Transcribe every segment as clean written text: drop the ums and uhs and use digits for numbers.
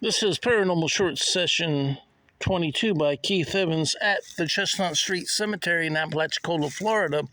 This is Paranormal Short Session 22 by Keith Evans at the Chestnut Street Cemetery in Apalachicola, Florida.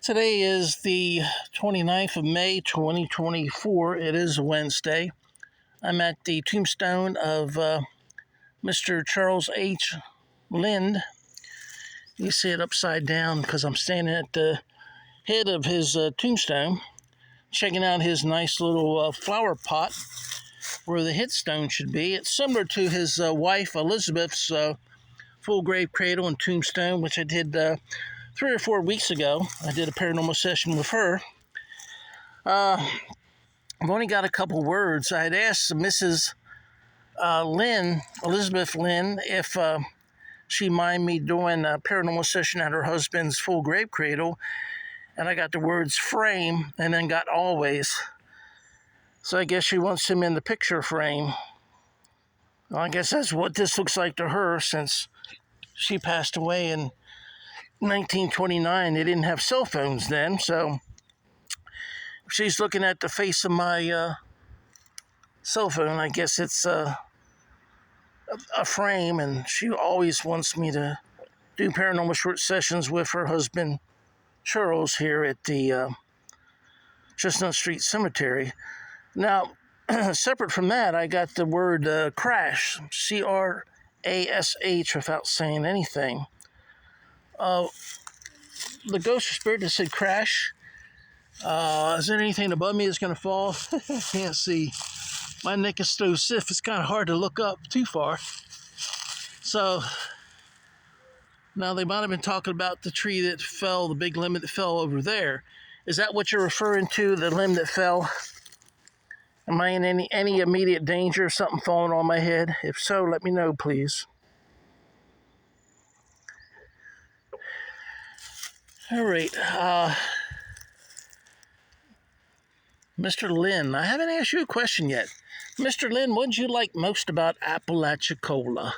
Today is the 29th of May, 2024. It is Wednesday. I'm at the tombstone of Mr. Charles H. Lind. You see it upside down because I'm standing at the head of his tombstone, checking out his nice little flower pot where the headstone should be. It's similar to his wife Elizabeth's full grave cradle and tombstone, which I did 3 or 4 weeks ago. I did a paranormal session with her. I've only got a couple words. I had asked Mrs. Elizabeth Lynn, if she'd mind me doing a paranormal session at her husband's full grave cradle, and I got the words frame and then got always. So I guess she wants him in the picture frame. Well, I guess that's what this looks like to her, since she passed away in 1929. They didn't have cell phones then, so she's looking at the face of my cell phone. I guess it's a frame, and she always wants me to do paranormal short sessions with her husband Charles here at the Chestnut Street Cemetery. Now, separate from that, I got the word crash, C-R-A-S-H, without saying anything. The ghost or spirit that said crash, is there anything above me that's going to fall? I can't see. My neck is so stiff, it's kind of hard to look up too far. So, now they might have been talking about the tree that fell, the big limb that fell over there. Is that what you're referring to, the limb that fell? Am I in any immediate danger of something falling on my head? If so, let me know, please. All right. Mr. Lynn, I haven't asked you a question yet. Mr. Lynn, what did you like most about Apalachicola?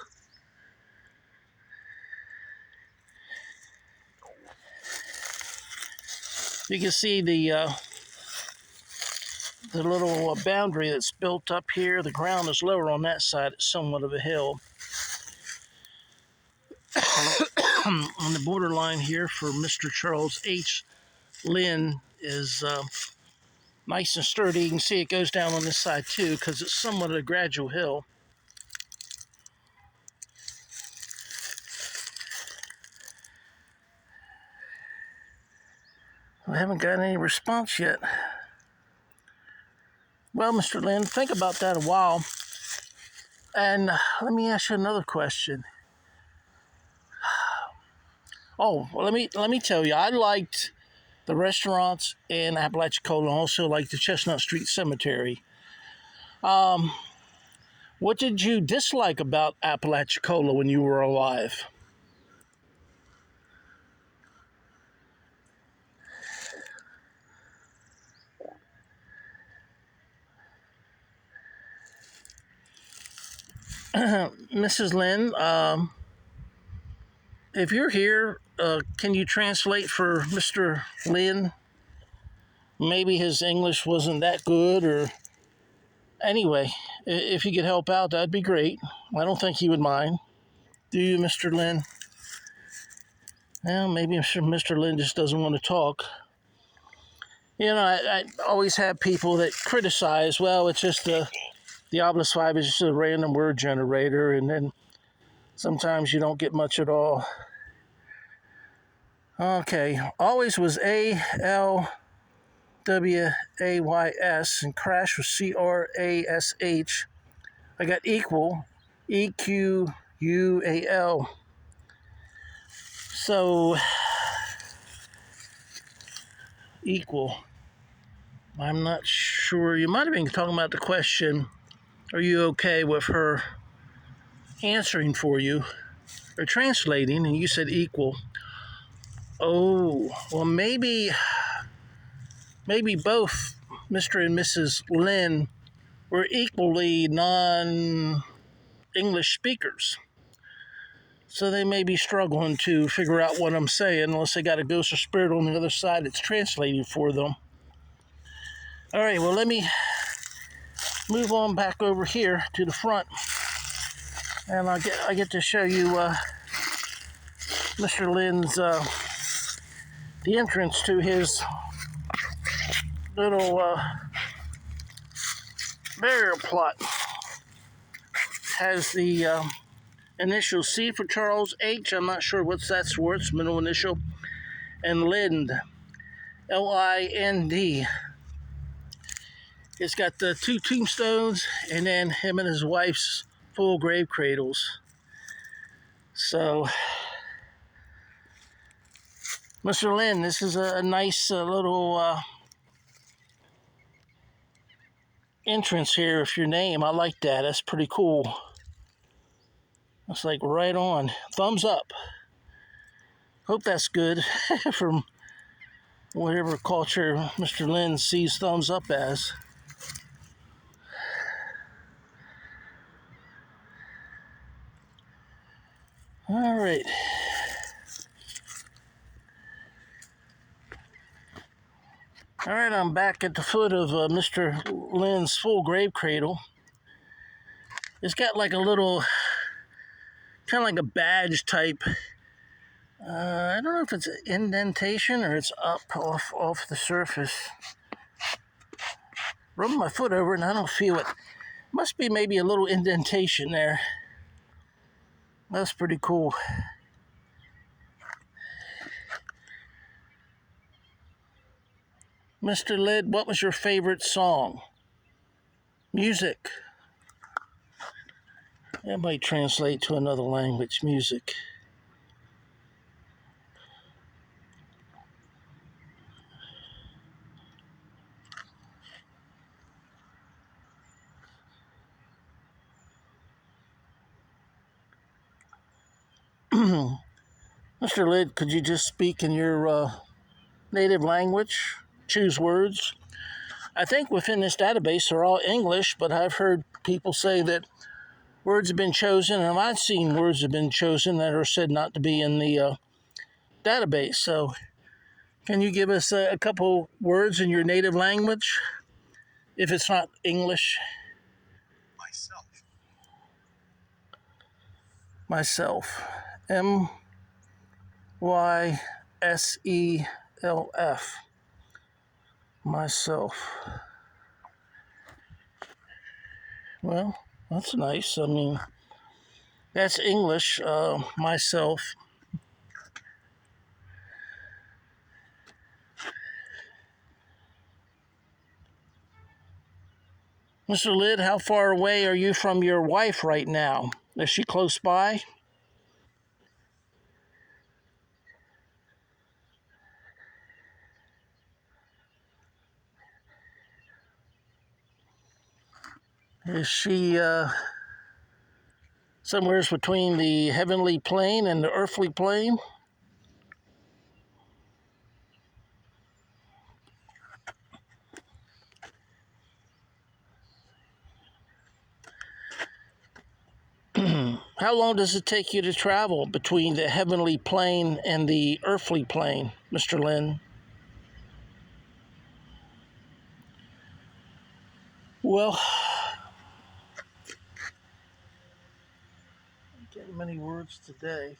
You can see the little boundary that's built up here. The ground is lower on that side. It's somewhat of a hill. On the borderline here for Mr. Charles H. Lynn is nice and sturdy. You can see it goes down on this side too, because it's somewhat of a gradual hill. I haven't got any response yet. Well, Mr. Lynn, think about that a while. And let me ask you another question. Oh, well, let me tell you, I liked the restaurants in Apalachicola, and also liked the Chestnut Street Cemetery. What did you dislike about Apalachicola when you were alive? Mrs. Lynn, if you're here, can you translate for Mr. Lynn? Maybe his English wasn't that good, or anyway, if you could help out, that'd be great. I don't think he would mind. Do you, Mr. Lynn? Well, maybe Mr. Lynn just doesn't want to talk. You know, I always have people that criticize, well, it's just the Diablo 5 is just a random word generator, and then sometimes you don't get much at all. Okay, always was A-L-W-A-Y-S, and crash was C-R-A-S-H. I got equal, E-Q-U-A-L. So, equal. I'm not sure. You might have been talking about the question, are you okay with her answering for you or translating, and you said equal. Oh, well, maybe both Mr. and Mrs. Lynn were equally non-English speakers. So they may be struggling to figure out what I'm saying, unless they got a ghost or spirit on the other side that's translating for them. All right, well, let me move on back over here to the front, and I get to show you Mr. Lynn's the entrance to his little burial plot. Has the initial C for Charles H. I'm not sure what that's for. It's middle initial, and Lind, Lind. It's got the 2 tombstones, and then him and his wife's full grave cradles. So, Mr. Lynn, this is a nice little entrance here with your name. I like that. That's pretty cool. That's like right on. Thumbs up. Hope that's good from whatever culture Mr. Lynn sees thumbs up as. All right. All right, I'm back at the foot of Mr. Lynn's full grave cradle. It's got like a little, kind of like a badge type. I don't know if it's an indentation or it's up off the surface. Rubbing my foot over it and I don't feel it. Must be maybe a little indentation there. That's pretty cool. Mr. Lyd, what was your favorite song? Music. That might translate to another language, music. Mr. Lyd, could you just speak in your native language? Choose words. I think within this database they're all English, but I've heard people say that words have been chosen, and I've seen words have been chosen that are said not to be in the database. So can you give us a couple words in your native language, if it's not English? Myself. MYSELF. Myself. Well, that's nice. I mean, that's English, myself. Mr. Lyd, how far away are you from your wife right now? Is she close by? Is she somewhere between the heavenly plane and the earthly plane? How long does it take you to travel between the heavenly plane and the earthly plane, Mr. Lynn? Well, I'm getting many words today.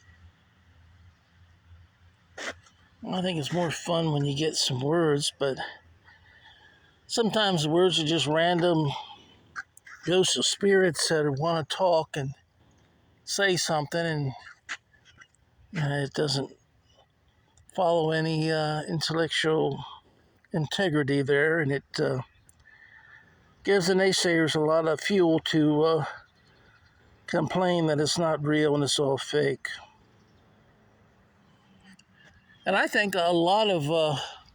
I think it's more fun when you get some words, but sometimes the words are just random ghosts of spirits that want to talk and say something, and it doesn't follow any intellectual integrity there, and it gives the naysayers a lot of fuel to complain that it's not real and it's all fake. And I think a lot of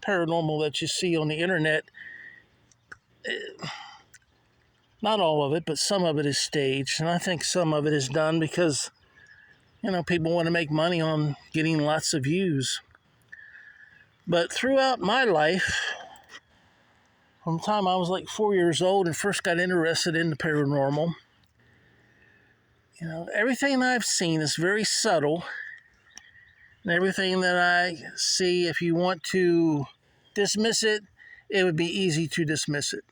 paranormal that you see on the internet, not all of it, but some of it is staged, and I think some of it is done because, people want to make money on getting lots of views. But throughout my life, from the time I was like 4 years old and first got interested in the paranormal, everything I've seen is very subtle. And everything that I see, if you want to dismiss it, it would be easy to dismiss it,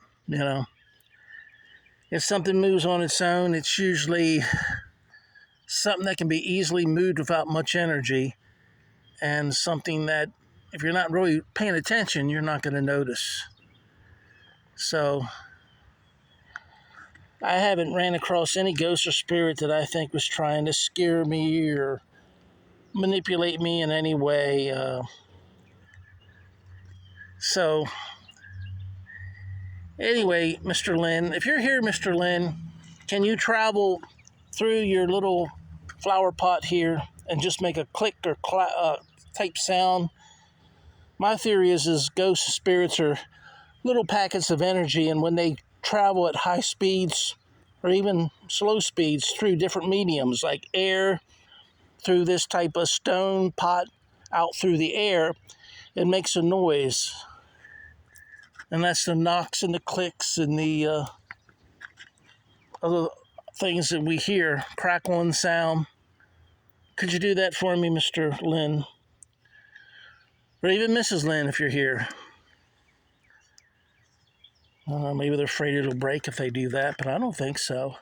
If something moves on its own, it's usually something that can be easily moved without much energy, and something that, if you're not really paying attention, you're not going to notice. So I haven't ran across any ghost or spirit that I think was trying to scare me or manipulate me in any way. So anyway, Mr. Lynn, if you're here, Mr. Lynn, can you travel through your little flower pot here and just make a click or type sound? My theory is ghosts and spirits are little packets of energy, and when they travel at high speeds or even slow speeds through different mediums like air, through this type of stone pot, out through the air, it makes a noise. And that's the knocks and the clicks and the other things that we hear, crackling sound. Could you do that for me, Mr. Lynn? Or even Mrs. Lynn, if you're here. Maybe they're afraid it'll break if they do that, but I don't think so.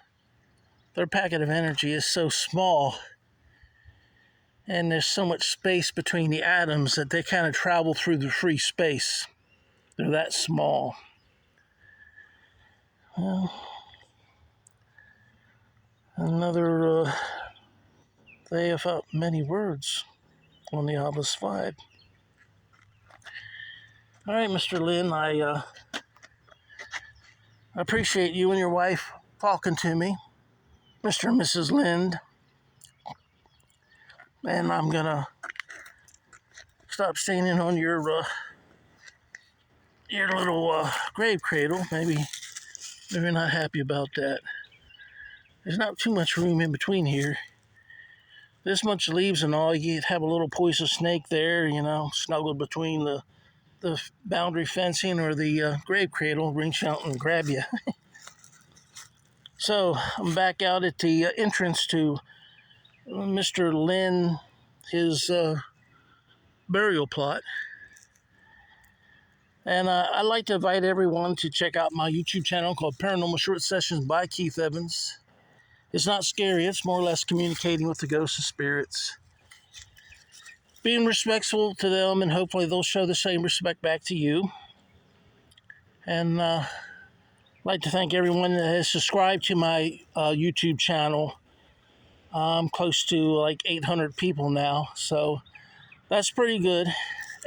Their packet of energy is so small, and there's so much space between the atoms that they kind of travel through the free space. They're that small. Well, another day without many words on the obelisk vibe. All right, Mr. Lynn, I appreciate you and your wife talking to me, Mr. and Mrs. Lind. And I'm going to stop standing on your little grave cradle. Maybe you're not happy about that. There's not too much room in between here. This much leaves and all, you'd have a little poisonous snake there, snuggled between the boundary fencing or the grave cradle, reach out and grab you. So I'm back out at the entrance to Mr. Lynn, his burial plot. And I'd like to invite everyone to check out my YouTube channel called Paranormal Short Sessions by Keith Evans. It's not scary, it's more or less communicating with the ghosts and spirits. Being respectful to them, and hopefully they'll show the same respect back to you. And I'd like to thank everyone that has subscribed to my YouTube channel. I'm close to like 800 people now, so that's pretty good,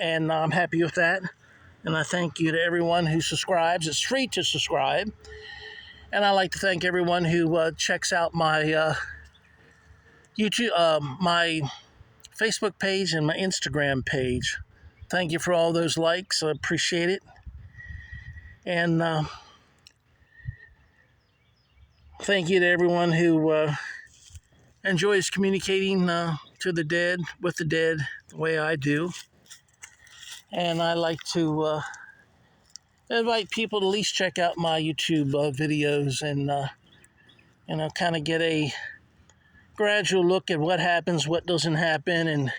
and I'm happy with that. And I thank you to everyone who subscribes. It's free to subscribe. And I'd like to thank everyone who checks out my YouTube, my Facebook page and my Instagram page. Thank you for all those likes. I appreciate it. And thank you to everyone who enjoys communicating to the dead, with the dead, the way I do. And I like to invite people to at least check out my YouTube videos and, kind of get a gradual look at what happens, what doesn't happen, and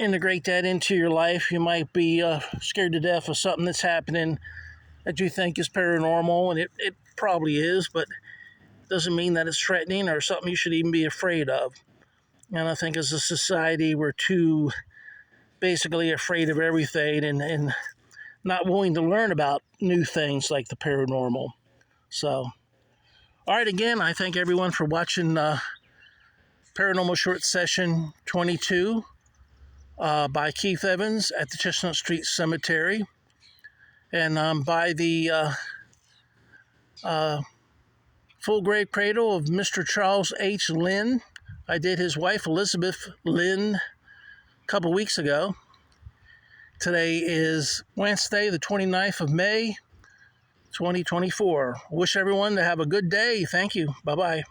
integrate that into your life. You might be scared to death of something that's happening that you think is paranormal, and it probably is, but doesn't mean that it's threatening or something you should even be afraid of. And I think as a society, we're too basically afraid of everything and not willing to learn about new things like the paranormal. So, all right, again, I thank everyone for watching Paranormal Short Session 22 by Keith Evans at the Chestnut Street Cemetery. And by the full grave cradle of Mr. Charles H. Lynn. I did his wife, Elizabeth Lynn, a couple weeks ago. Today is Wednesday, the 29th of May, 2024. Wish everyone to have a good day. Thank you. Bye-bye.